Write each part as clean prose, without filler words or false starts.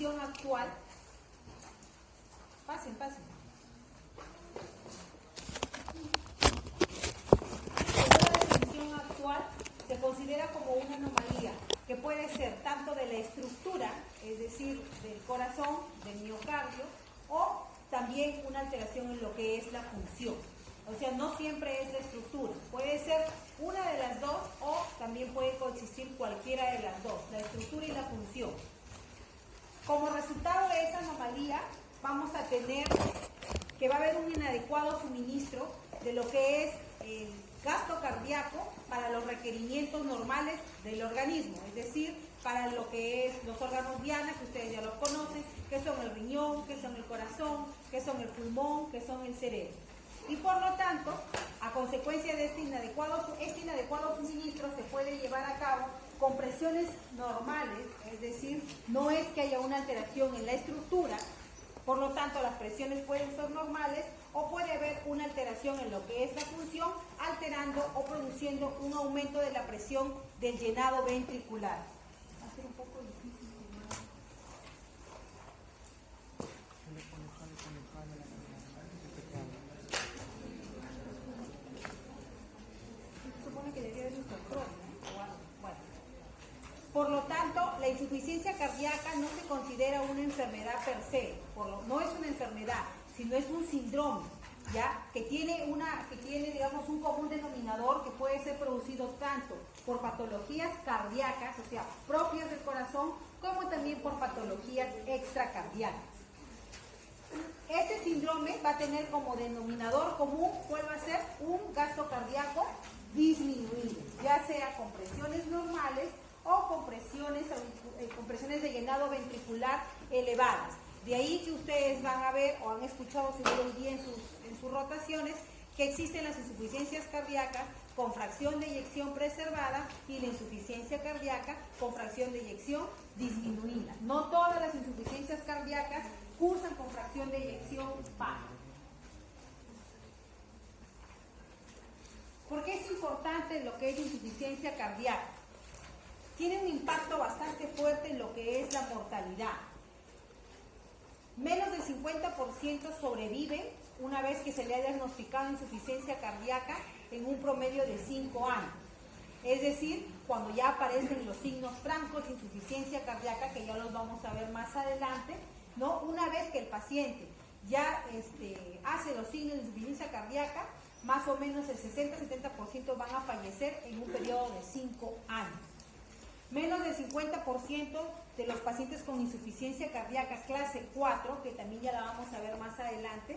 definición actual, pasen. Según la definición actual, se considera como una anomalía que puede ser tanto de la estructura, es decir, del corazón, del miocardio, o también una alteración en lo que es la función. O sea, no siempre es la estructura, puede ser una de las dos o también puede coexistir cualquiera de las dos, la estructura y la función. Como resultado de esa anomalía, vamos a tener que va a haber un inadecuado suministro de lo que es el gasto cardíaco para los requerimientos normales del organismo, es decir, para lo que es los órganos diana, que ustedes ya lo conocen, que son el riñón, que son el corazón, que son el pulmón, que son el cerebro. Y por lo tanto, a consecuencia de este inadecuado suministro se puede llevar a cabo con presiones normales, es decir, no es que haya una alteración en la estructura, por lo tanto las presiones pueden ser normales o puede haber una alteración en lo que es la función, alterando o produciendo un aumento de la presión del llenado ventricular. Va a ser un poco difícil. Se supone que debería haber un control, ¿no? Bueno. Por lo tanto, la insuficiencia cardíaca no se considera una enfermedad per se, no es una enfermedad, sino es un síndrome, ¿ya? Que tiene, digamos, un común denominador que puede ser producido tanto por patologías cardíacas, o sea, propias del corazón, como también por patologías extracardíacas. Este síndrome va a tener como denominador común, ¿cuál va a ser? Un gasto cardíaco disminuido, ya sea con presiones normales o con presiones de llenado ventricular elevadas. De ahí que ustedes van a ver o han escuchado seguro hoy día en sus rotaciones que existen las insuficiencias cardíacas con fracción de eyección preservada y la insuficiencia cardíaca con fracción de eyección disminuida. No todas las insuficiencias cardíacas cursan con fracción de eyección baja. ¿Por qué es importante lo que es insuficiencia cardíaca? Tiene un impacto bastante fuerte en lo que es la mortalidad. Menos del 50% sobreviven una vez que se le ha diagnosticado insuficiencia cardíaca en un promedio de 5 años. Es decir, cuando ya aparecen los signos francos de insuficiencia cardíaca, que ya los vamos a ver más adelante, ¿no? Una vez que el paciente ya hace los signos de insuficiencia cardíaca, más o menos el 60-70% van a fallecer en un periodo de 5 años. Menos del 50% de los pacientes con insuficiencia cardíaca clase 4, que también ya la vamos a ver más adelante,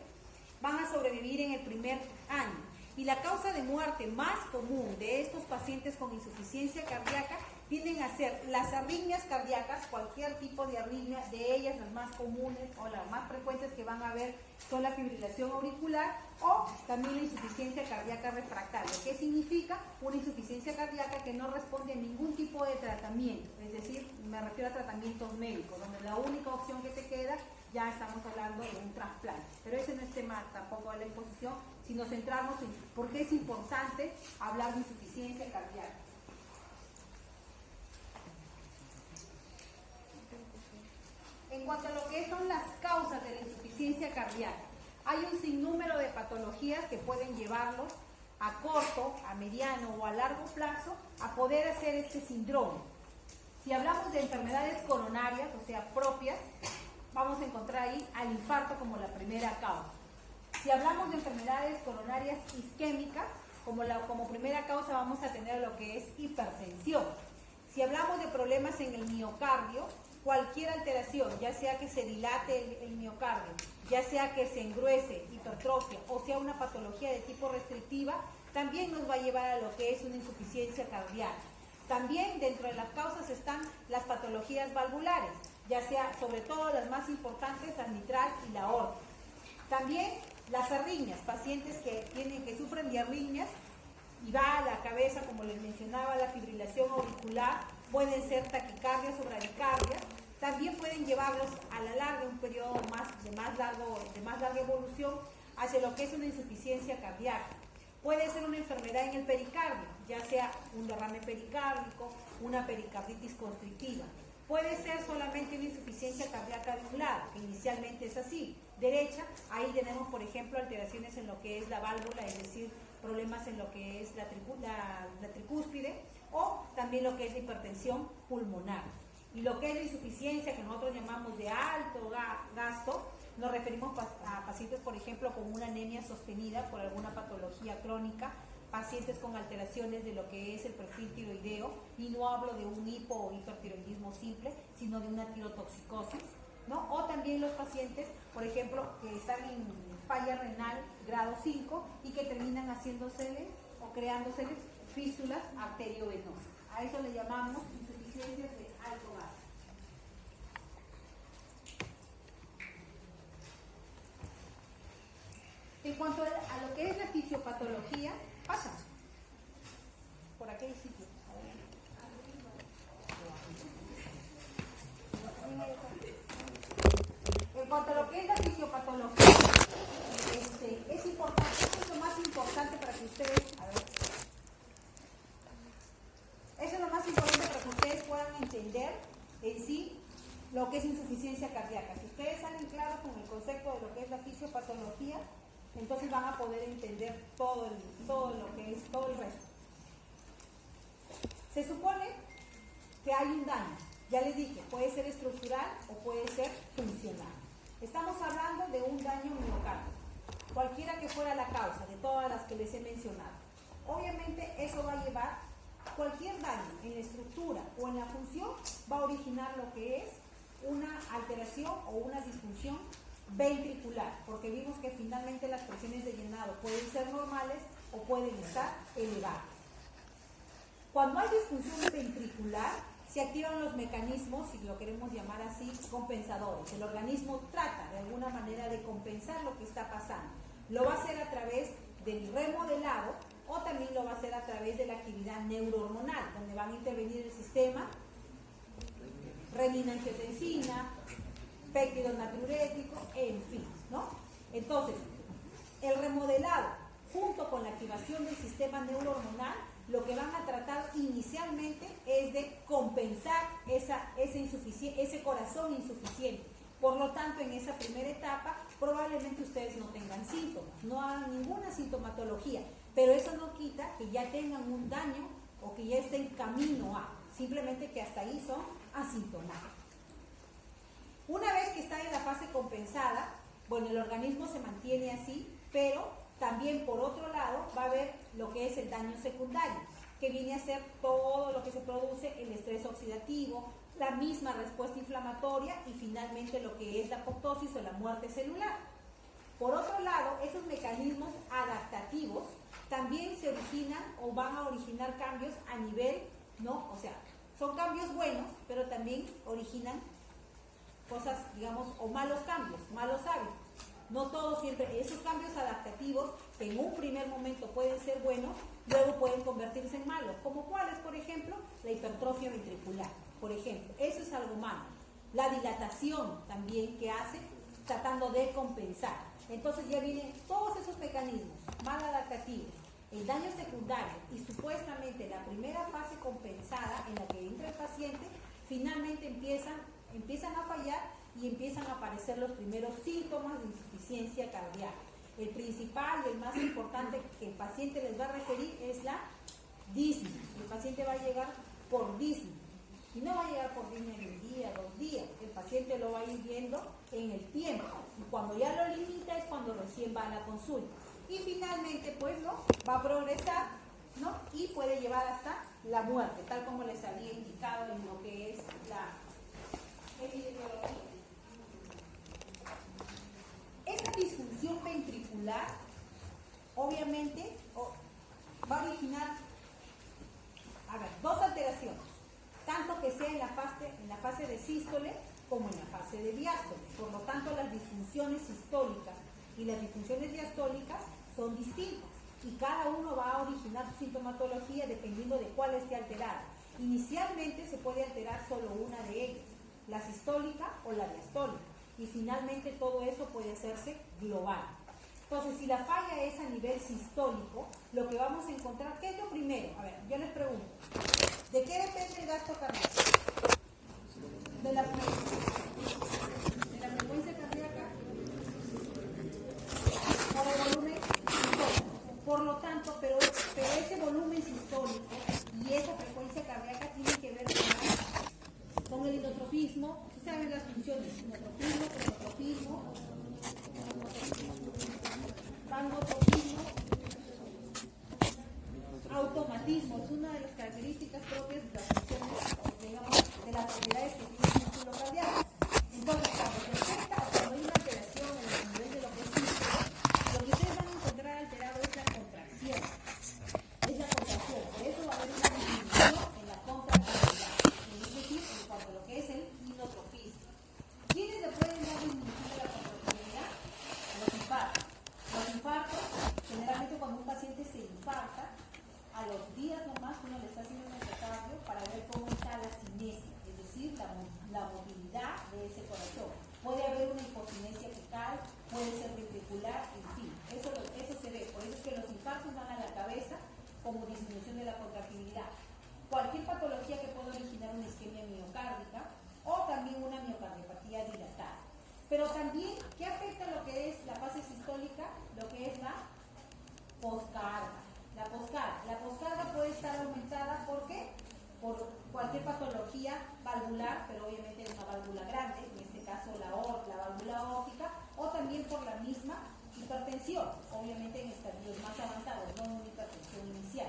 van a sobrevivir en el primer año. Y la causa de muerte más común de estos pacientes con insuficiencia cardíaca tienden a ser las arritmias cardíacas, cualquier tipo de arritmia, de ellas las más comunes o las más frecuentes que van a ver son la fibrilación auricular o también la insuficiencia cardíaca refractaria. ¿Qué significa? Una insuficiencia cardíaca que no responde a ningún tipo de tratamiento, es decir, me refiero a tratamientos médicos, donde la única opción que te queda, ya estamos hablando de un trasplante. Pero ese no es tema tampoco de la exposición, sino centrarnos en por qué es importante hablar de insuficiencia cardíaca. En cuanto a lo que son las causas de la insuficiencia cardíaca, hay un sinnúmero de patologías que pueden llevarlos a corto, a mediano o a largo plazo a poder hacer este síndrome. Si hablamos de enfermedades coronarias, o sea, propias, vamos a encontrar ahí al infarto como la primera causa. Si hablamos de enfermedades coronarias isquémicas, como primera causa vamos a tener lo que es hipertensión. Si hablamos de problemas en el miocardio, cualquier alteración, ya sea que se dilate el miocardio, ya sea que se engruese, hipertrofia, o sea una patología de tipo restrictiva, también nos va a llevar a lo que es una insuficiencia cardíaca. También dentro de las causas están las patologías valvulares, ya sea sobre todo las más importantes, la mitral y la aorta. También las arritmias, pacientes que sufren de arritmias y va a la cabeza, como les mencionaba, la fibrilación auricular, pueden ser taquicardias o bradicardias, también pueden llevarlos a la larga, un periodo de más larga evolución, hacia lo que es una insuficiencia cardíaca. Puede ser una enfermedad en el pericardio, ya sea un derrame pericárdico, una pericarditis constrictiva. Puede ser solamente una insuficiencia cardíaca de un lado, que inicialmente es así. Derecha, ahí tenemos, por ejemplo, alteraciones en lo que es la válvula, es decir, problemas en lo que es la tricúspide, o también lo que es la hipertensión pulmonar. Y lo que es la insuficiencia, que nosotros llamamos de alto gasto, nos referimos a pacientes, por ejemplo, con una anemia sostenida por alguna patología crónica, pacientes con alteraciones de lo que es el perfil tiroideo, y no hablo de un hipo o hipertiroidismo simple, sino de una tirotoxicosis, ¿no? O también los pacientes, por ejemplo, que están en falla renal grado 5 y que terminan haciéndose o creándose fístulas arteriovenosas. A eso le llamamos insuficiencias de alto gasto. En cuanto a lo que es la fisiopatología, pasa por aquel sitio. En cuanto a lo que es la fisiopatología, es importante, esto es lo más importante para que ustedes, eso es lo más importante para que ustedes puedan entender en sí lo que es insuficiencia cardíaca. Si ustedes salen claros con el concepto de lo que es la fisiopatología, entonces van a poder entender todo lo que es todo el resto. Se supone que hay un daño, ya les dije, puede ser estructural o puede ser funcional. Estamos hablando de un daño miocardio, cualquiera que fuera la causa de todas las que les he mencionado. Obviamente eso va a llevar, cualquier daño en la estructura o en la función va a originar lo que es una alteración o una disfunción ventricular, porque vimos que finalmente las presiones de llenado pueden ser normales o pueden estar elevadas. Cuando hay disfunción ventricular, se activan los mecanismos, si lo queremos llamar así, compensadores. El organismo trata de alguna manera de compensar lo que está pasando. Lo va a hacer a través del remodelado o también lo va a hacer a través de la actividad neurohormonal, donde van a intervenir el sistema renina-angiotensina, péptido natriurético, en fin, ¿no? Entonces, el remodelado junto con la activación del sistema neurohormonal, lo que van a tratar inicialmente es de compensar ese corazón insuficiente. Por lo tanto, en esa primera etapa, probablemente ustedes no tengan síntomas, no hagan ninguna sintomatología, pero eso no quita que ya tengan un daño o que ya estén camino a, simplemente que hasta ahí son asintomáticos. Una vez que está en la fase compensada, bueno, el organismo se mantiene así, pero también por otro lado va a haber lo que es el daño secundario, que viene a ser todo lo que se produce, el estrés oxidativo, la misma respuesta inflamatoria y finalmente lo que es la apoptosis o la muerte celular. Por otro lado, esos mecanismos adaptativos también se originan o van a originar cambios a nivel, ¿no? O sea, son cambios buenos, pero también originan cosas, digamos, o malos cambios, malos hábitos. No todos siempre, esos cambios adaptativos que en un primer momento pueden ser buenos, luego pueden convertirse en malos. ¿Como cuáles, por ejemplo? La hipertrofia ventricular, por ejemplo. Eso es algo malo. La dilatación también que hace tratando de compensar. Entonces ya vienen todos esos mecanismos mal adaptativos, el daño secundario y supuestamente la primera fase compensada en la que entra el paciente, finalmente empiezan a fallar y empiezan a aparecer los primeros síntomas de insuficiencia cardíaca. El principal y el más importante que el paciente les va a referir es la disnea. El paciente va a llegar por disnea. Y no va a llegar por disnea en un día, 2 días. El paciente lo va a ir viendo en el tiempo. Y cuando ya lo limita es cuando recién va a la consulta. Y finalmente, pues, ¿no? Va a progresar, ¿no? Y puede llevar hasta la muerte, tal como les había indicado en lo que es la epidemiología. Esta disfunción ventricular, obviamente, va a originar, dos alteraciones, tanto que sea en la fase de sístole como en la fase de diástole. Por lo tanto, las disfunciones sistólicas y las disfunciones diastólicas son distintas y cada uno va a originar su sintomatología dependiendo de cuál esté alterada. Inicialmente se puede alterar solo una de ellas, la sistólica o la diastólica. Y finalmente todo eso puede hacerse global. Entonces, si la falla es a nivel sistólico, lo que vamos a encontrar, ¿qué es lo primero? A ver, yo les pregunto, ¿de qué depende el gasto cardíaco? inotropismo, ustedes saben las funciones, inotropismo, cronotropismo, vanotropismo, automatismo, es una de las características propias de las funciones, digamos, de las propiedades que tiene el músculo cardíaco. Entonces, cuando se afecta o cuando hay una alteración en el nivel de lo que es sístole, lo que ustedes van a encontrar alterado es la contracción. Es la contracción, por eso va a haber una disminución en la contractividad, es decir, en cuanto a lo que es el inotropismo. ¿Quiénes le pueden dar disminución de la contractividad? Los infartos. Los infartos, generalmente cuando un paciente se infarta, a los días nomás uno le está haciendo un ecocardio para ver cómo está la cinesia, es decir, la movilidad de ese corazón. Puede haber una hipocinesia fecal, puede ser ventricular, en fin, eso se ve. Por eso es que los infartos van a la cabeza como disminución de la contractibilidad. Cualquier patología que pueda originar una isquemia miocárdica o también una miocardiopatía dilatada. Pero también, ¿qué afecta lo que es la fase sistólica? Lo que es la poscarga. La poscarga puede estar aumentada, ¿por qué? Por cualquier patología valvular, pero obviamente es una válvula grande, en este caso la válvula aórtica, o también por la misma hipertensión, obviamente en estadios más avanzados, no en una hipertensión inicial.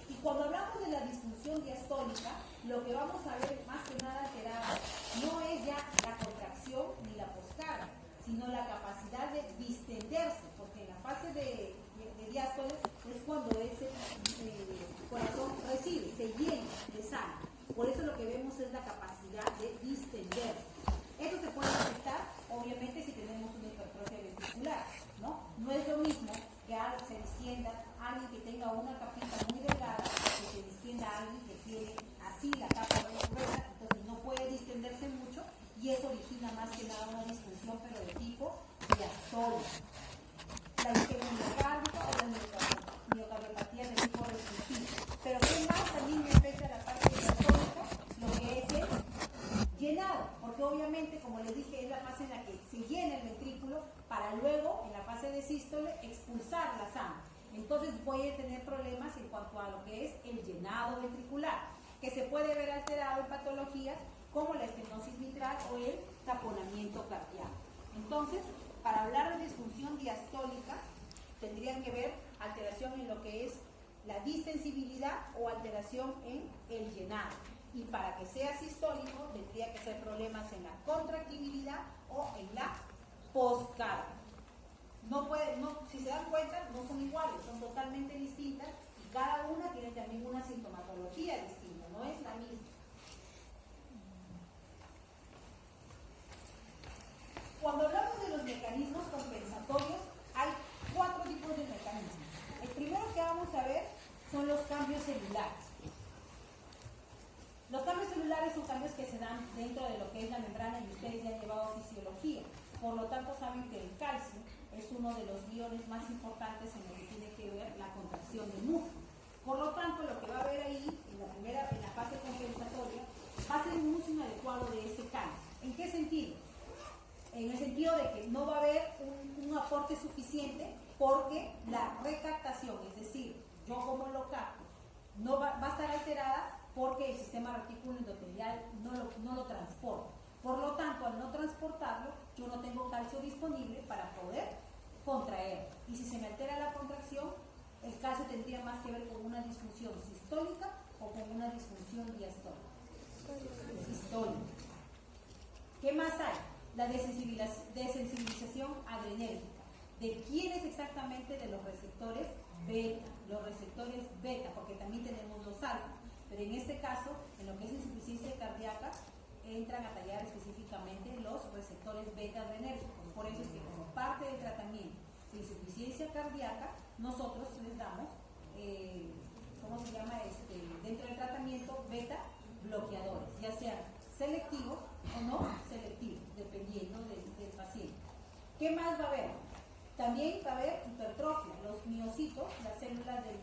Y cuando hablamos de la disfunción diastólica, lo que vamos a ver más que nada alterado no es ya la contracción ni la poscarga, sino la capacidad de distenderse, porque en la fase de diástole es cuando ese corazón recibe, se llena de sangre. Por eso lo que vemos es la capacidad de distenderse. Eso se puede afectar, obviamente, si tenemos una hipertrofia ventricular, ¿no? No es lo mismo que se distienda alguien que tenga una capita muy delgada, que se distienda alguien que tiene así la capa gruesa, entonces no puede distenderse mucho y eso origina más que nada una disfunción, pero de tipo diastólico. La isquemia miocárdica o la miocardiopatía de tipo restrictivo. Pero ¿qué más también me afecta la parte diastólica? Lo que es el llenado, porque obviamente, como les dije, es la fase en la que se llena el ventrículo para luego, en la fase de sístole, expulsar la sangre. Entonces voy a tener problemas en cuanto a lo que es el llenado ventricular, que se puede ver alterado en patologías como la estenosis mitral o el taponamiento cardíaco. Entonces, para hablar de disfunción diastólica, tendrían que ver alteración en lo que es la distensibilidad o alteración en el llenado. Y para que sea sistólico, tendría que ser problemas en la contractibilidad o en la poscarga. Si se dan cuenta, no son iguales, son totalmente distintas y cada una tiene también una sintomatología distinta, no es la misma. Cuando hablamos de los mecanismos compensatorios, hay 4 tipos de mecanismos. El primero que vamos a ver son los cambios celulares. Los cambios celulares son cambios que se dan dentro de lo que es la membrana y ustedes ya han llevado fisiología. Por lo tanto, saben que el calcio es uno de los iones más importantes en lo que tiene que ver la contracción del músculo. Por lo tanto, lo que va a haber ahí, en la fase compensatoria, va a ser un uso inadecuado de ese cambio. ¿En qué sentido? En el sentido de que no va a haber un aporte suficiente porque la recaptación, es decir, yo como lo capto, no va a estar alterada porque el sistema retículo endotelial no lo transporta. Por lo tanto, al no transportarlo, yo no tengo calcio disponible para poder contraer. Y si se me altera la contracción, el calcio tendría más que ver con una disfunción sistólica o con una disfunción diastólica. Sistólica. ¿Qué más hay? La desensibilización adrenérgica. ¿De quién es exactamente? De los receptores beta. Los receptores beta, porque también tenemos los alfa. Pero en este caso, en lo que es insuficiencia cardíaca, entran a tallar específicamente los receptores beta adrenérgicos. Por eso es que como parte del tratamiento de insuficiencia cardíaca, nosotros les damos, dentro del tratamiento beta bloqueadores, ya sean selectivos o no selectivos, dependiendo del paciente. ¿Qué más va a haber? También va a haber hipertrofia. Los miocitos, las células del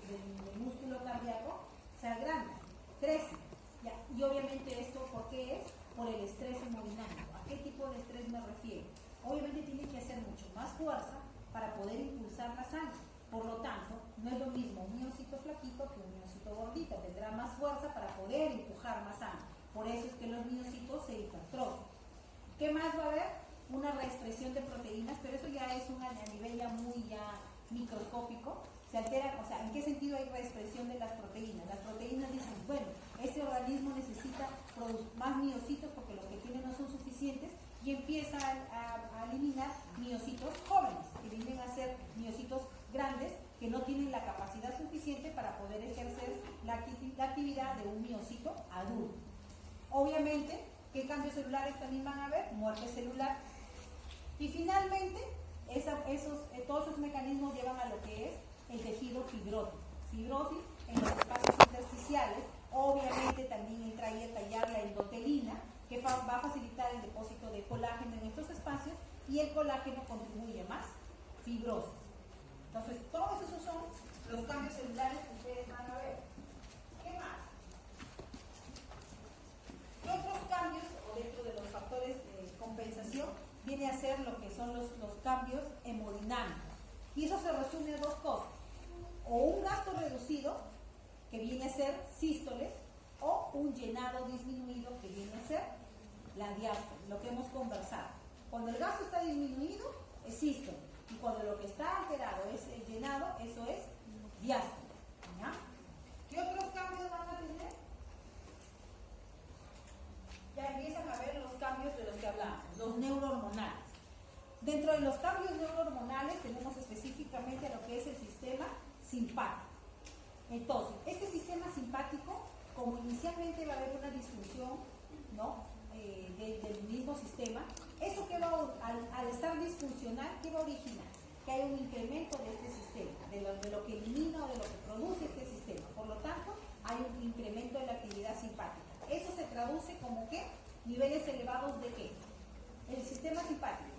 músculo cardíaco, se agrandan, crecen. ¿Ya? Y obviamente esto, ¿por qué es? Por el estrés hemodinámico. ¿A qué tipo de estrés me refiero? Obviamente tiene que hacer mucho más fuerza para poder impulsar la sangre. Por lo tanto, no es lo mismo un miocito flaquito que un miocito gordito. Tendrá más fuerza para poder empujar más sangre. Por eso es que los miocitos se hipertrofian. ¿Qué más va a haber? Una reexpresión de proteínas, pero eso ya es a nivel ya muy microscópico. Se altera, o sea, ¿en qué sentido hay reexpresión de las proteínas? Las proteínas dicen, bueno, este organismo necesita más miocitos porque los que tiene no son suficientes, y empieza a eliminar miocitos jóvenes, que vienen a ser miocitos grandes, que no tienen la capacidad suficiente para poder ejercer la actividad de un miocito adulto. Obviamente, ¿qué cambios celulares también van a haber? Muerte celular. Y finalmente, todos esos mecanismos llevan a lo que es el tejido fibrótico. Fibrosis en los espacios intersticiales. Obviamente también entra ahí a tallar la endotelina, que va a facilitar el depósito de colágeno en estos espacios, y el colágeno contribuye más fibrosis. Entonces, todos esos son los cambios celulares que ustedes van a ver. ¿Qué más? ¿Qué otros cambios, o dentro de los factores de compensación, viene a ser lo que son los cambios hemodinámicos? Y eso se resume a dos cosas: o un gasto reducido, que viene a ser sístoles, o un llenado disminuido, que viene a ser la diástole, lo que hemos conversado. Cuando el gasto está disminuido, es sístole, y cuando lo que está alterado es el llenado, eso es diástole. ¿Ya? ¿Qué otros cambios van a tener? Ya empiezan a ver los cambios de los que hablamos, los neurohormonales. Dentro de los cambios neurohormonales tenemos específicamente lo que es el sistema simpático. Entonces, este sistema simpático, como inicialmente va a haber una disfunción, ¿no?, del mismo sistema, eso que al estar disfuncional, ¿qué va a originar? Que hay un incremento de este sistema, de lo que elimina o de lo que produce este sistema. Por lo tanto, hay un incremento de la actividad simpática. Eso se traduce como ¿qué? Niveles elevados de ¿qué? El sistema simpático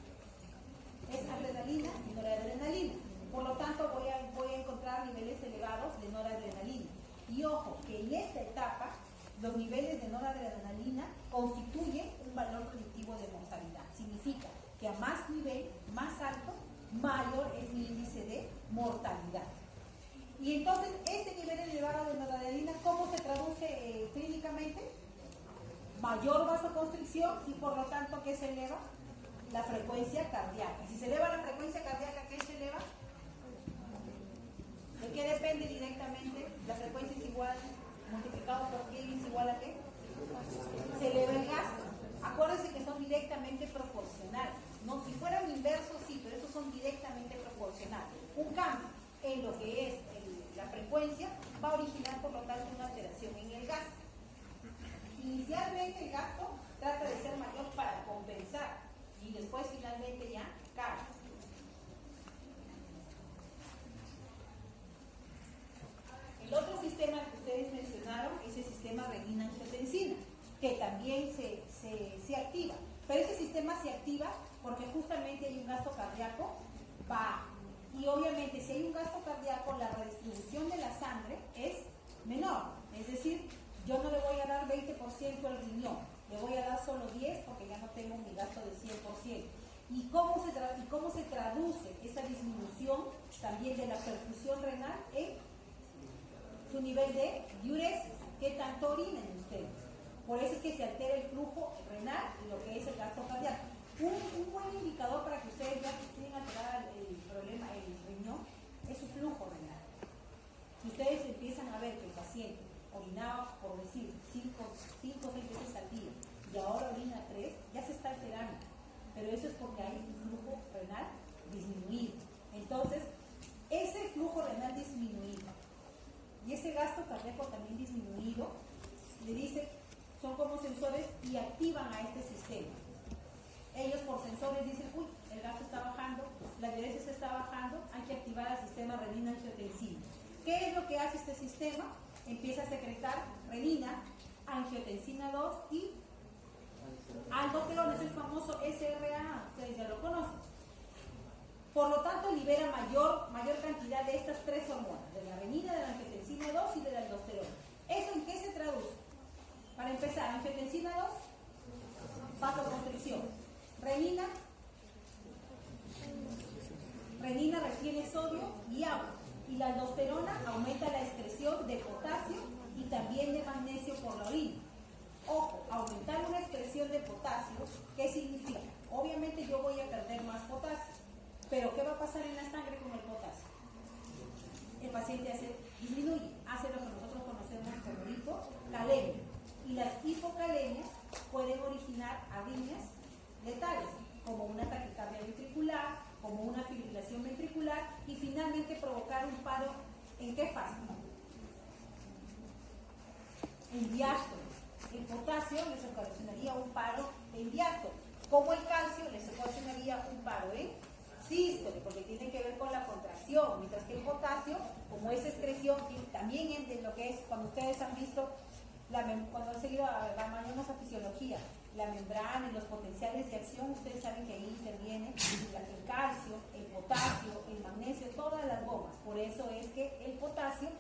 es adrenalina y noradrenalina. Por lo tanto, voy a encontrar niveles elevados de noradrenalina. Y ojo, que en esta etapa, los niveles de noradrenalina constituyen un valor predictivo de mortalidad. Significa que a más nivel, más alto, mayor es mi índice de mortalidad. Y entonces, este nivel elevado de noradrenalina, ¿cómo se traduce clínicamente? Mayor vasoconstricción, y por lo tanto, ¿qué se eleva? La frecuencia cardíaca. Si se eleva la frecuencia cardíaca, ¿qué se eleva? ¿De qué depende directamente? La frecuencia es igual, multiplicado por qué es igual a qué? Se eleva el gasto. Acuérdense que son directamente proporcionales. No, si fueran inversos, sí, pero estos son directamente proporcionales. Un cambio en lo que es la frecuencia va a originar, por lo tanto, una alteración en el gasto. Inicialmente el gasto trata de ser mayor para compensar, y después finalmente ya cae. El otro sistema que ustedes mencionaron es el sistema renina-angiotensina, que también se activa. Pero ese sistema se activa porque justamente hay un gasto cardíaco bajo. Y obviamente si hay un gasto cardíaco, la redistribución de la sangre es menor. Es decir, yo no le voy a dar 20% al riñón, le voy a dar solo 10 porque ya no tengo mi gasto de 100%. ¿Y cómo se traduce esa disminución también de la perfusión renal en su nivel de diuresis? ¿Qué tanto orinen ustedes? Por eso es que se altera el flujo renal y lo que es el gasto cardíaco. Un buen indicador para que ustedes vean que tienen alterado el problema, el riñón, es su flujo renal. Si ustedes empiezan a ver que el paciente orinaba, por decir, 5 o 6 veces al día y ahora orina 3, ya se está alterando. Pero eso es porque hay un flujo renal disminuido. Entonces, ese flujo renal disminuido y ese gasto cardíaco también disminuido, le dice, son como sensores y activan a este sistema. Ellos por sensores dicen, uy, el gasto está bajando, la diuresis está bajando, hay que activar el sistema renina-angiotensina. ¿Qué es lo que hace este sistema? Empieza a secretar renina, angiotensina 2 y aldosterona, es el famoso SRA, ustedes ya lo conocen. Por lo tanto, libera mayor cantidad de estas tres hormonas, de la renina, de la angiotensina 2 y de la aldosterona. ¿Eso en qué se traduce? Para empezar, angiotensina 2, vasoconstricción. Renina retiene sodio y agua. Y la aldosterona aumenta la excreción de potasio y también de magnesio por la orina. Ojo, aumentar una excreción disminución de potasio, ¿qué significa? Obviamente yo voy a perder más potasio, pero ¿qué va a pasar en la sangre con el potasio? El paciente disminuye, hace lo que nosotros conocemos como hipocalemia. Y las hipocalemias pueden originar arritmias letales, como una taquicardia ventricular, como una fibrilación ventricular y finalmente provocar un paro. ¿En qué fase? En diástole. El potasio les ocasionaría un paro en diástole, como el calcio les ocasionaría un paro en sístole, porque tiene que ver con la contracción, mientras que el potasio, como es excreción, también en lo que es, cuando ustedes han visto, cuando han seguido a fisiología, la membrana y los potenciales de acción, ustedes saben que ahí interviene el calcio, el potasio, el magnesio, todas las gomas. Por eso es que el potasio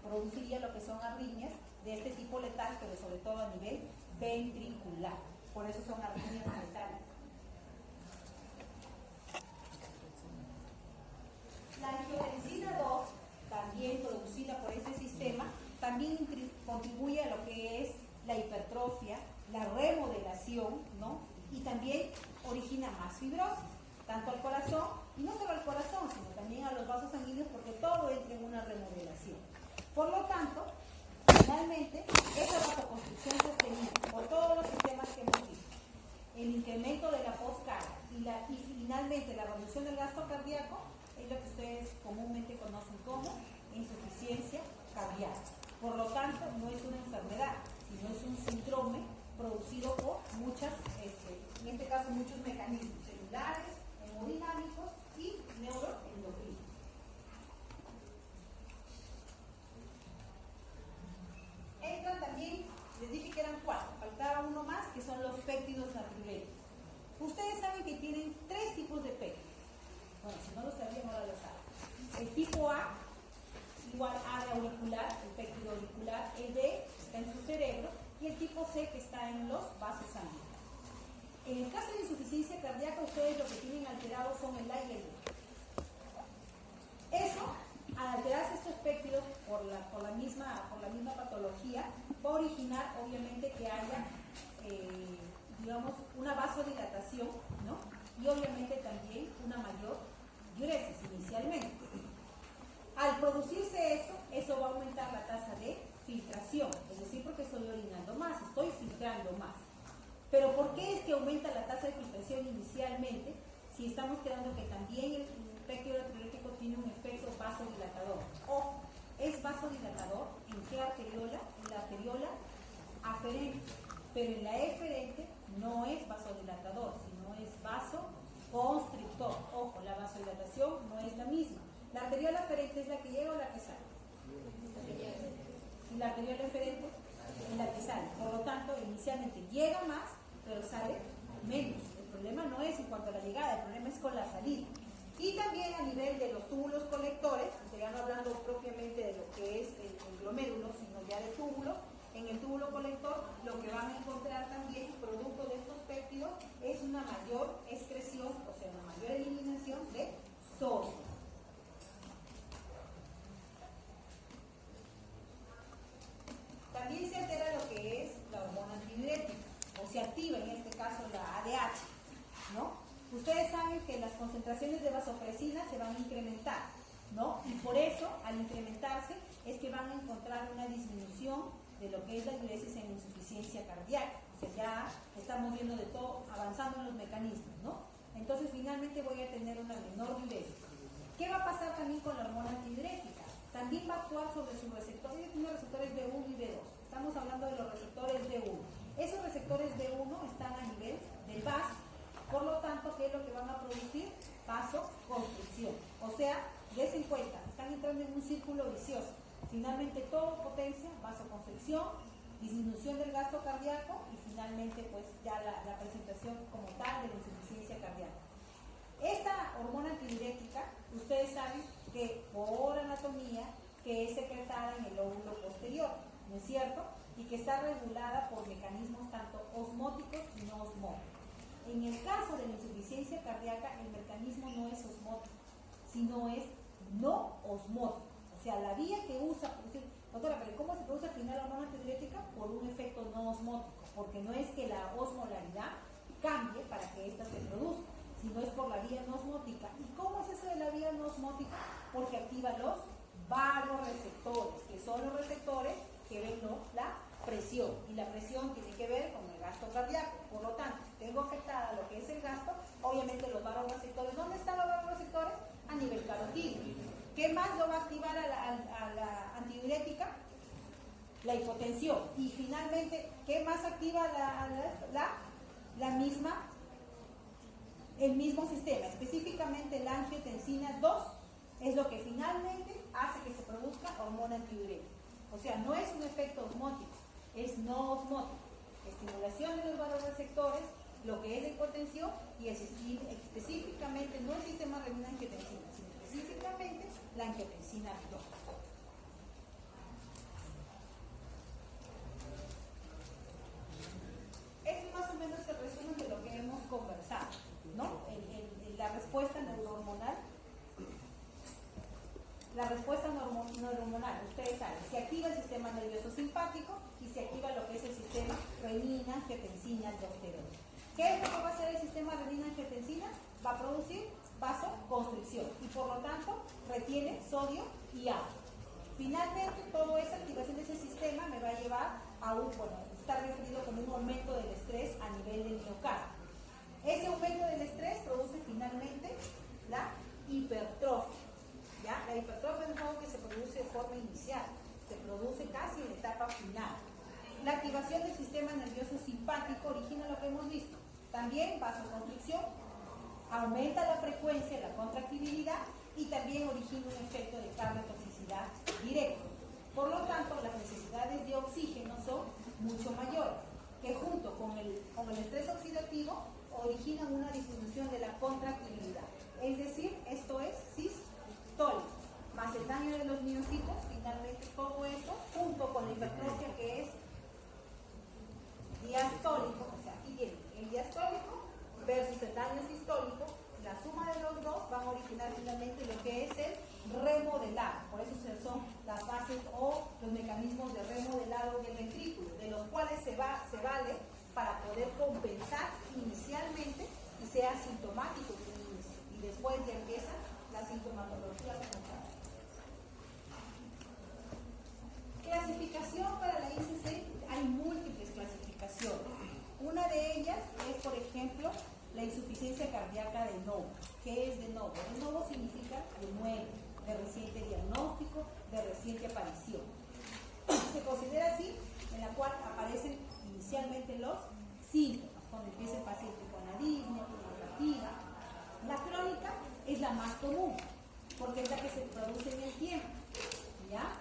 produciría lo que son arritmias de este tipo letal, pero sobre todo a nivel ventricular. Por eso son arritmias letales. La angiotensina 2, también producida por este sistema, también contribuye a lo que es la hipertrofia, la remodelación, ¿no? Y también origina más fibrosis, tanto al corazón, y no solo al corazón, sino también a los vasos sanguíneos, porque todo entra en una remodelación. Por lo tanto, finalmente, esa vasoconstricción sostenida por todos los sistemas que hemos visto, el incremento de la postcarga y finalmente la reducción del gasto cardíaco, es lo que ustedes comúnmente conocen como insuficiencia cardíaca. Por lo tanto, no es una enfermedad, sino es un síndrome producido por en este caso muchos mecanismos celulares, hemodinámicos y neuroendocrinos. Entran también, les dije que eran 4, faltaba uno más, que son los péptidos natriuréticos. Ustedes saben que tienen 3 tipos de péptidos. Bueno, si no lo sabían, ahora lo saben. El tipo A, igual A de auricular, el péptido auricular, el B está en su cerebro, y el tipo C que está en los vasos sanguíneos. En el caso de insuficiencia cardíaca, ustedes lo que tienen alterados son el A y el B. Eso, al alterarse estos péptidos por la misma patología, va a originar obviamente que haya, una vasodilatación, ¿no? Y obviamente también una mayor diuresis inicialmente. Al producirse eso va a aumentar la tasa de filtración, es decir, porque estoy orinando más, estoy filtrando más. Pero ¿por qué es que aumenta la tasa de filtración inicialmente si estamos quedando que también el péptido natriurético tiene un efecto vasodilatador? O es vasodilatador en qué arteriola? En la arteriola aferente, pero en la eferente no es vasodilatador, sino es vasoconstrictor. Ojo, la vasodilatación no es la misma. La arteriola aferente es la que llega o la que sale. Y la arteriola eferente es la que sale. Por lo tanto, inicialmente llega más, pero sale menos. El problema no es en cuanto a la llegada, el problema es con la salida. Y también a nivel de los túbulos colectores, ya no hablando propiamente de lo que es el glomérulo, sino ya de túbulos, en el túbulo colector lo que van a encontrar también, producto de estos péptidos, es una mayor excreción, o sea, una mayor eliminación de sodio. También se altera lo que es la hormona antidiurética, o se activa en este caso la ADH, ¿no? Ustedes saben que las concentraciones de vasopresina se van a incrementar, ¿no? Y por eso, al incrementarse, es que van a encontrar una disminución de lo que es la diuresis en insuficiencia cardíaca. O sea, ya estamos viendo de todo, avanzando en los mecanismos, ¿no? Entonces, finalmente voy a tener una menor diuresis. ¿Qué va a pasar también con la hormona antidiurética? También va a actuar sobre sus receptores. Ella tiene receptores B1 y B2. Estamos hablando de los receptores B1. Esos receptores B1 están a nivel del vaso. Por lo tanto, ¿qué es lo que van a producir? Vasoconstricción. O sea, dense en cuenta, están entrando en un círculo vicioso. Finalmente, todo potencia, vasoconstricción, disminución del gasto cardíaco y finalmente, pues, ya la presentación como tal de la insuficiencia cardíaca. Esta hormona antidiurética, ustedes saben que por anatomía, que es secretada en el lóbulo posterior, ¿no es cierto? Y que está regulada por mecanismos tanto osmóticos y no osmóticos. En el caso de la insuficiencia cardíaca, el mecanismo no es osmótico, sino es no osmótico. O sea, la vía que usa, Doctora, pero ¿cómo se produce al final la hormona antidiurética? Por un efecto no osmótico, porque no es que la osmolaridad cambie para que ésta se produzca, sino es por la vía no osmótica. ¿Y cómo es eso de la vía no osmótica? Porque activa los vasoreceptores, que son los receptores que ven la presión, y la presión tiene que ver con el gasto cardíaco. Por lo tanto, si tengo afectada lo que es el gasto, obviamente los vasoreceptores, ¿dónde están los vasoreceptores? A nivel carotídeo. ¿Qué más lo va a activar a la antidiurética? La hipotensión. Y finalmente, ¿qué más activa el mismo sistema? Específicamente la angiotensina 2 es lo que finalmente hace que se produzca hormona antidiurética. O sea, no es un efecto osmótico, es no osmótico. Estimulación de los vasoreceptores, lo que es la hipotensión, y específicamente no el sistema renina-angiotensina, sino específicamente la angiotensina 2. Es más o menos el resumen de lo que hemos conversado, ¿no? La respuesta neurohormonal. La respuesta neurohormonal, ustedes saben, se activa el sistema nervioso simpático y se activa lo que es el sistema renina, angiotensina, aldosterona. ¿Qué es lo que va a hacer el sistema renina, angiotensina? Va a producir vasoconstricción y por lo tanto retiene sodio y agua. Finalmente, toda esa activación de ese sistema me va a llevar a está referido como un aumento del estrés a nivel del miocardio. Ese aumento del estrés produce finalmente la hipertrofia. ¿Ya? La hipertrofia es algo que se produce de forma inicial, se produce casi en la etapa final. La activación del sistema nervioso simpático origina lo que hemos visto. También vasoconstricción, aumenta la frecuencia, la contractibilidad y también origina un efecto de cardiotoxicidad directo. Por lo tanto, las necesidades de oxígeno son mucho mayores, que junto con el estrés oxidativo originan una disminución de la contractibilidad. Es decir, esto es sistólico, más el daño de los miocitos, finalmente todo eso, junto con la hipertrofia que es diastólico, o sea, aquí tienen el diastólico versus el daño sistólico, la suma de los dos van a originar finalmente lo que es el remodelado. Por eso son las bases o los mecanismos de remodelado del ventrículo, de los cuales se vale para poder compensar inicialmente y sea sintomático y después ya empieza la sintomatología como tal. Clasificación para la ICC, hay múltiples clasificaciones. Una de ellas es, por ejemplo, la insuficiencia cardíaca de novo. ¿Qué es de novo? De novo significa de nuevo, de reciente diagnóstico, de reciente aparición. Se considera así, en la cual aparecen inicialmente los síntomas, cuando empieza el paciente con aritmia, con fatiga. La crónica es la más común, porque es la que se produce en el tiempo, ¿ya?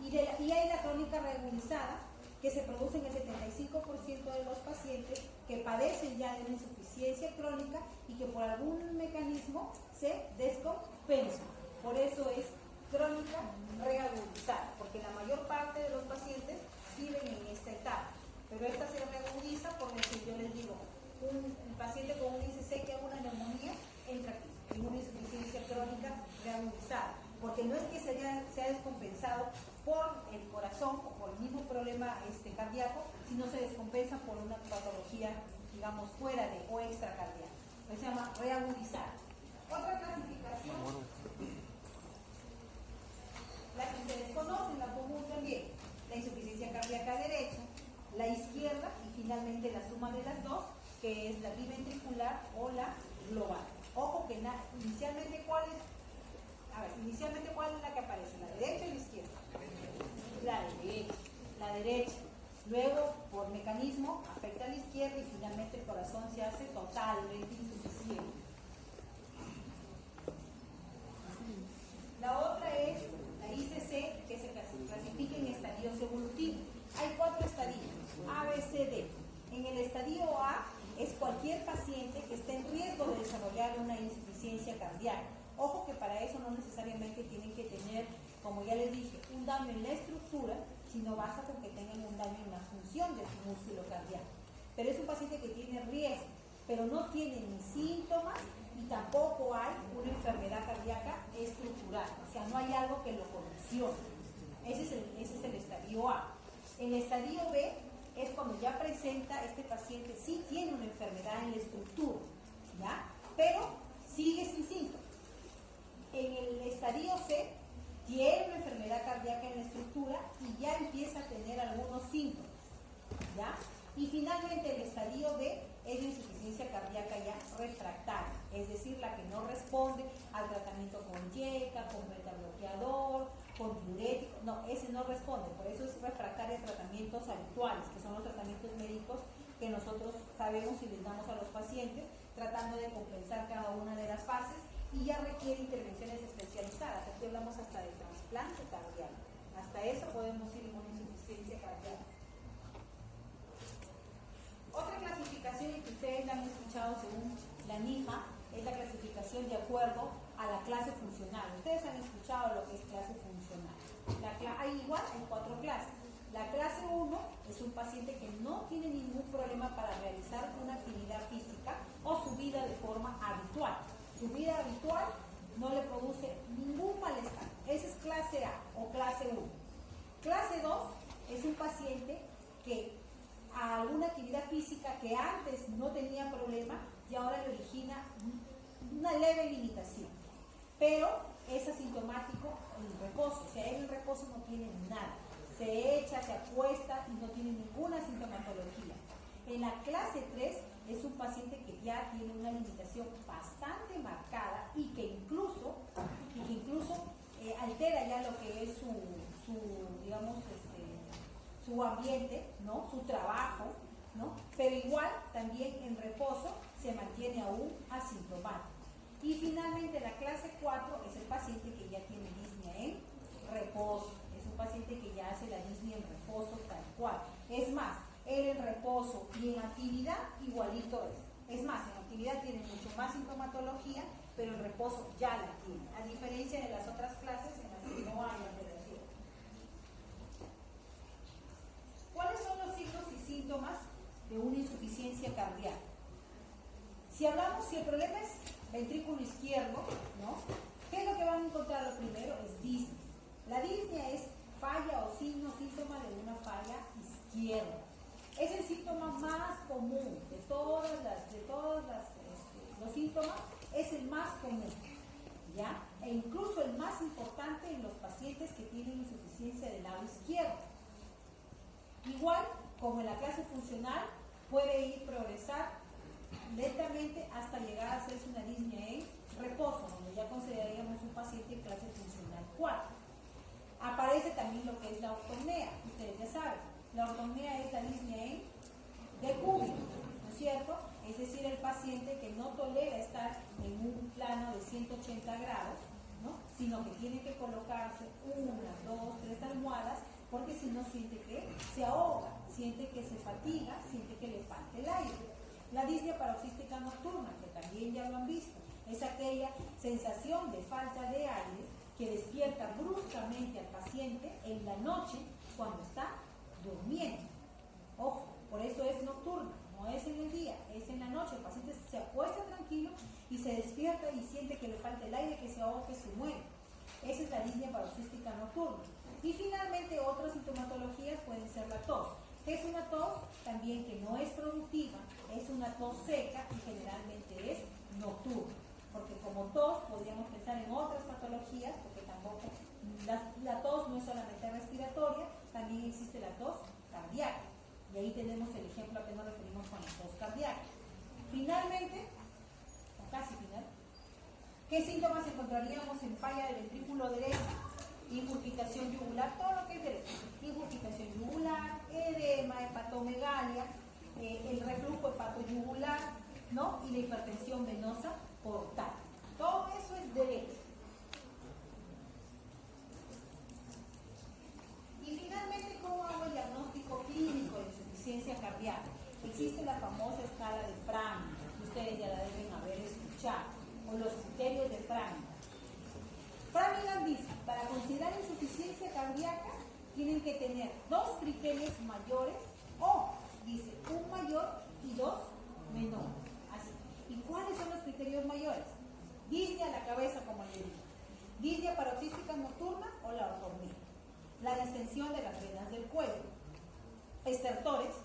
Y hay la crónica reagudizada, que se produce en el 75% de los pacientes que padecen ya de una insuficiencia crónica y que por algún mecanismo se descompensa. Por eso es crónica reagudizada, porque la mayor parte de los pacientes viven en esta etapa. Pero esta se reagudiza porque, si yo les digo, un paciente con un ICC que haga una neumonía, entra aquí, en una insuficiencia crónica reagudizada, porque no es que se ha descompensado por el corazón o por el mismo problema cardíaco, sino se descompensa por una patología, digamos, fuera de o extracardíaca. Se llama reagudizar. Otra clasificación, la que se desconoce, la común también, la insuficiencia cardíaca derecha, la izquierda y finalmente la suma de las dos, que es la biventricular o la global. Ojo que inicialmente, ¿cuál es la que aparece? ¿La derecha o la izquierda? La derecha. Luego, por mecanismo, afecta a la izquierda y finalmente el corazón se hace totalmente insuficiente. La otra es la ICC, que se clasifica en estadios evolutivos. Hay 4 estadios, A, B, C, D. En el estadio A es cualquier paciente que esté en riesgo de desarrollar una insuficiencia cardíaca. Ojo que para eso no necesariamente tienen que tener, como ya les dije, un daño en la estructura, sino basta con que tengan un daño en la función de su músculo cardíaco. Pero es un paciente que tiene riesgo, pero no tiene ni síntomas y tampoco hay una enfermedad cardíaca estructural, o sea, no hay algo que lo condicione. Ese es el estadio A. El estadio B es cuando ya presenta este paciente, sí tiene una enfermedad en la estructura, ¿ya? Pero sigue sin síntomas. En el estadio C tiene una enfermedad cardíaca en la estructura y ya empieza a tener algunos síntomas, ¿ya? Y finalmente el estadio D es la insuficiencia cardíaca ya refractaria, es decir, la que no responde al tratamiento con YECA, con beta-bloqueador, con diurético, no, ese no responde, por eso es refractaria a tratamientos habituales, que son los tratamientos médicos que nosotros sabemos y les damos a los pacientes, tratando de compensar cada una de las fases, y ya requiere intervenciones especializadas. Aquí hablamos hasta de trasplante cardíaco, hasta eso podemos ir con insuficiencia cardíaca. Otra clasificación que ustedes la han escuchado según la NIJA es la clasificación de acuerdo a la clase funcional. Ustedes han escuchado lo que es clase funcional. Hay 4 clases. La clase 1 es un paciente que no tiene ningún problema para realizar una actividad física o su vida de forma habitual. Su vida habitual no le produce ningún malestar. Esa es clase A o clase 1. Clase 2 es un paciente que a alguna actividad física que antes no tenía problema y ahora le origina una leve limitación, pero es asintomático en el reposo, o sea, él en el reposo no tiene nada, se echa, se acuesta y no tiene ninguna sintomatología. En la clase 3 es un paciente que ya tiene una limitación bastante marcada y que incluso altera ya lo que es su ambiente, ¿no? Su trabajo, ¿no? Pero igual también en reposo se mantiene aún asintomático. Y finalmente la clase 4 es el paciente que ya tiene disnea en reposo, es un paciente que ya hace la disnea en reposo tal cual. Es más, él en reposo y en actividad igualito es. Es más, en actividad tiene mucho más sintomatología, pero en reposo ya la tiene, a diferencia de las otras clases en las que no hay alteración. ¿Cuáles son los signos y síntomas de una insuficiencia cardíaca? Si el problema es ventrículo izquierdo, ¿no? ¿Qué es lo que van a encontrar lo primero? Es disnea. La disnea es falla o síntoma de una falla izquierda. Es el síntoma más común de todos los síntomas, es el más común, ¿ya? E incluso el más importante en los pacientes que tienen insuficiencia del lado izquierdo. Igual, como en la clase funcional, puede progresar lentamente hasta llegar a hacerse una disnea en reposo, donde ya consideraríamos un paciente en clase funcional 4. Aparece también lo que es la ortopnea, ustedes ya saben. La ortopnea es la disnea en decúbito, ¿no es cierto? Es decir, el paciente que no tolera estar en un plano de 180 grados, ¿no? Sino que tiene que colocarse 1, 2, 3 almohadas, porque si no siente que se ahoga, siente que se fatiga, siente que le falta el aire. La disnea paroxística nocturna, que también ya lo han visto, es aquella sensación de falta de aire que despierta bruscamente al paciente en la noche cuando está durmiendo. Ojo, por eso es nocturna, no es en el día, es en la noche. El paciente se acuesta tranquilo y se despierta y siente que le falta el aire, que se ahoga, que se muere. Esa es la disnea paroxística nocturna. Y finalmente otras sintomatologías pueden ser la tos. ¿Qué es una tos? También que no es productiva, es una tos seca y generalmente es nocturna. Porque como tos podríamos pensar en otras patologías, porque tampoco la tos no es solamente respiratoria, también existe la tos cardíaca. Y ahí tenemos el ejemplo a que nos referimos con la tos cardíaca. Finalmente, o casi final, ¿qué síntomas encontraríamos en falla del ventrículo derecho? Ingurgitación yugular, todo lo que es derecho. Ingurgitación yugular, edema, hepatomegalia, el reflujo hepatoyugular, ¿no? Y la hipertensión venosa portal. Todo eso es derecho. Y finalmente, ¿cómo hago el diagnóstico clínico de insuficiencia cardíaca? Existe la famosa escala de Framingham, que ustedes ya la deben haber escuchado, o los criterios de Framingham. Framingham dice, para considerar insuficiencia cardíaca tienen que tener 2 criterios mayores o, dice, un mayor y 2 menores. Así. ¿Y cuáles son los criterios mayores? Disnea a la cabeza, como le digo. Disnea paroxística nocturna o la ortopnea. la distensión de las venas del cuello, estertores,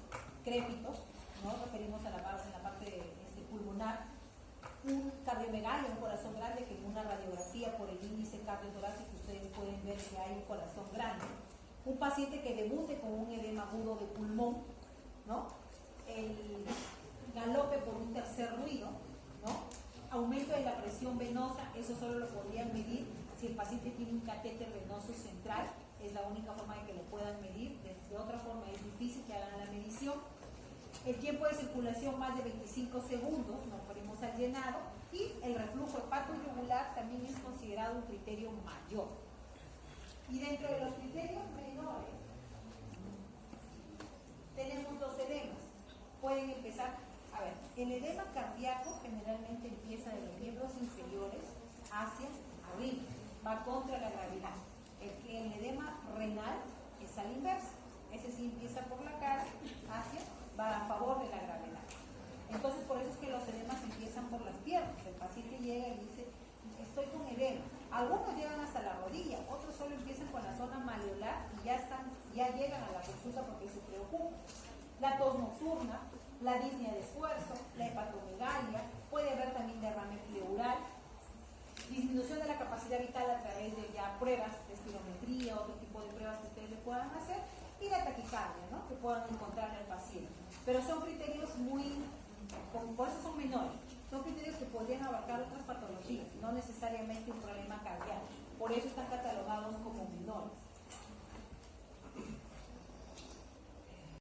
crépitos, ¿no? Referimos a la parte pulmonar, un cardiomegalia, un corazón grande, que en una radiografía por el índice cardiotorácico ustedes pueden ver que hay un corazón grande, un paciente que debute con un edema agudo de pulmón, ¿no? El galope por un tercer ruido, ¿no? Aumento de la presión venosa, eso solo lo podrían medir si el paciente tiene un catéter venoso central, es la única forma de que lo puedan medir, de otra forma es difícil que hagan la medición. El tiempo de circulación más de 25 segundos, nos referimos al llenado, y el reflujo hepatoyugular también es considerado un criterio mayor. Y dentro de los criterios menores, tenemos dos edemas. Pueden empezar, a ver, el edema cardíaco generalmente empieza de los miembros inferiores hacia arriba, va contra la gravedad. El edema renal es a la inversa, ese sí empieza por la cara, va a favor de la gravedad. Entonces, por eso es que los edemas empiezan por las piernas. El paciente llega y dice, estoy con edema. Algunos llegan hasta la rodilla, otros solo empiezan con la zona malleolar y ya llegan a la consulta porque se preocupan. La tos nocturna, la disnea de esfuerzo, la hepatomegalia, puede haber también derrame pleural, disminución de la capacidad vital a través de ya pruebas de espirometría, otro tipo de pruebas que ustedes le puedan hacer, y la taquicardia, ¿no? Que puedan encontrar en el paciente. Pero son criterios por eso son menores, son criterios que podrían abarcar otras patologías, no necesariamente un problema cardíaco. Por eso están